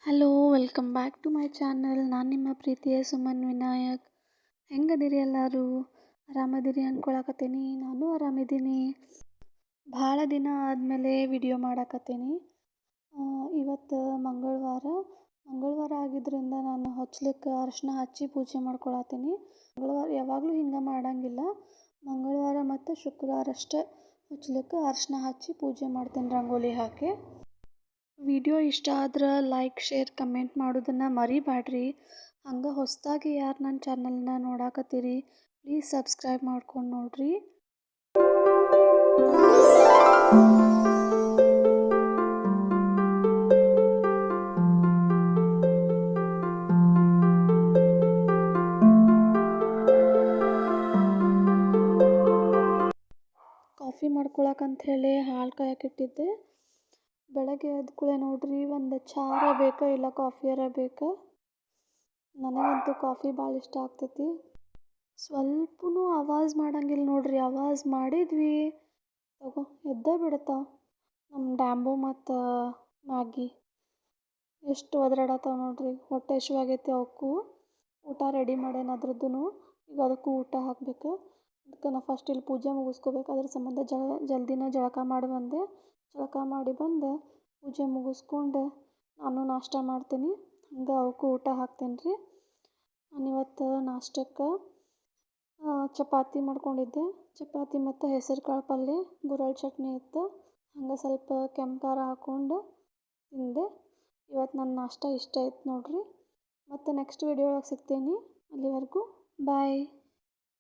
Hello welcome back to my channel. ನಾನು ನಿಮ್ಮ ಪ್ರೀತಿಯ ಸುಮನ್ ವಿನಾಯಕ್. ಹೆಂಗದಿರಿ ಎಲ್ಲರೂ? ಆರಾಮದಿರಿ ಅಂದ್ಕೊಳಕತ್ತೀನಿ. ನಾನು ಆರಾಮಿದ್ದೀನಿ. ಭಾಳ ದಿನ ಆದಮೇಲೆ ವಿಡಿಯೋ ಮಾಡಾಕತ್ತೀನಿ. ಇವತ್ತು ಮಂಗಳವಾರ ಆಗಿದ್ದರಿಂದ ನಾನು ಹೊಚ್ಲಿಕ್ಕೆ ಅರಿಶಿನ ಹಚ್ಚಿ ಪೂಜೆ ಮಾಡ್ಕೊಳತ್ತೀನಿ. ಮಂಗಳವಾರ ಯಾವಾಗಲೂ ಹಿಂಗೆ ಮಾಡಂಗಿಲ್ಲ. ಮಂಗಳವಾರ ಮತ್ತು ಶುಕ್ರವಾರ ಅಷ್ಟೇ ಹೊಚ್ಲಿಕ್ಕೆ ಅರಿಶಿನ ಹಚ್ಚಿ ಪೂಜೆ ಮಾಡ್ತೀನಿ ರಂಗೋಲಿ ಹಾಕಿ. ವಿಡಿಯೋ ಇಷ್ಟ ಆದ್ರೆ ಲೈಕ್ ಶೇರ್ ಕಮೆಂಟ್ ಮಾಡೋದನ್ನು ಮರಿಬೇಡ್ರಿ. ಹಂಗೆ ಹೊಸದಾಗಿ ಯಾರು ನನ್ನ ಚಾನಲ್ನ ನೋಡಾಕತ್ತೀರಿ ಪ್ಲೀಸ್ ಸಬ್ಸ್ಕ್ರೈಬ್ ಮಾಡ್ಕೊಂಡು ನೋಡ್ರಿ. ಕಾಫಿ ಮಾಡ್ಕೊಳಕಂತ ಹೇಳಿ ಹಾಲು ಕಾಯಕ್ಕಿಟ್ಟಿದ್ದೆ. ಬೆಳಗ್ಗೆ ಎದ್ದ ಕೂಡಲೇ ನೋಡ್ರಿ ಒಂದು ಚಾರ ಬೇಕಾ ಇಲ್ಲ ಕಾಫಿಯಾರ ಬೇಕಾ. ನನಗಂತೂ ಕಾಫಿ ಭಾಳ ಇಷ್ಟ ಆಗ್ತೈತಿ. ಸ್ವಲ್ಪನೂ ಆವಾಜ್ ಮಾಡಂಗಿಲ್ಲ ನೋಡ್ರಿ. ಆವಾಜ್ ಮಾಡಿದ್ವಿ ತಗೋ ಎದ್ದೇ ಬಿಡ್ತಾವ. ನಮ್ಮ ಡ್ಯಾಂಬು ಮತ್ತು ಮ್ಯಾಗಿ ಎಷ್ಟು ಒದರಾಡತ್ತಾವ ನೋಡ್ರಿ. ಹೊಟ್ಟೆ ಹಸಿವಾಗೈತಿ ಅವಕ್ಕೂ. ಊಟ ರೆಡಿ ಮಾಡೇನಿ ಅದ್ರದ್ದು. ಈಗ ಅದಕ್ಕೂ ಊಟ ಹಾಕಬೇಕು. ಅದಕ್ಕೆ ನಾ ಫಸ್ಟ್ ಇಲ್ಲಿ ಪೂಜೆ ಮುಗಿಸ್ಕೋಬೇಕು. ಅದ್ರ ಸಂಬಂಧ ಜಲ್ದಿನ ಜಳಕ ಮಾಡಿ ಬಂದೆ. ಜಳಕ ಮಾಡಿ ಬಂದು ಪೂಜೆ ಮುಗಿಸ್ಕೊಂಡು ನಾನು ನಾಷ್ಟ ಮಾಡ್ತೀನಿ. ಹಂಗೆ ಅವಕ್ಕೂ ಊಟ ಹಾಕ್ತೀನಿ ರೀ. ನಾನಿವತ್ತು ನಾಷ್ಟಕ್ಕೆ ಚಪಾತಿ ಮಾಡ್ಕೊಂಡಿದ್ದೆ. ಚಪಾತಿ ಮತ್ತು ಹೆಸರು ಕಾಳು ಪಲ್ಯ, ಗುರಳ್ ಚಟ್ನಿ ಇತ್ತು. ಹಂಗೆ ಸ್ವಲ್ಪ ಕೆಂಪು ಖಾರ ಹಾಕ್ಕೊಂಡು ತಿಂದೆ. ಇವತ್ತು ನನ್ನ ನಾಷ್ಟ ಇಷ್ಟ ಆಯ್ತು ನೋಡ್ರಿ. ಮತ್ತು ನೆಕ್ಸ್ಟ್ ವಿಡಿಯೋ ಒಳಗೆ ಸಿಗ್ತೀನಿ. ಅಲ್ಲಿವರೆಗೂ ಬಾಯ್.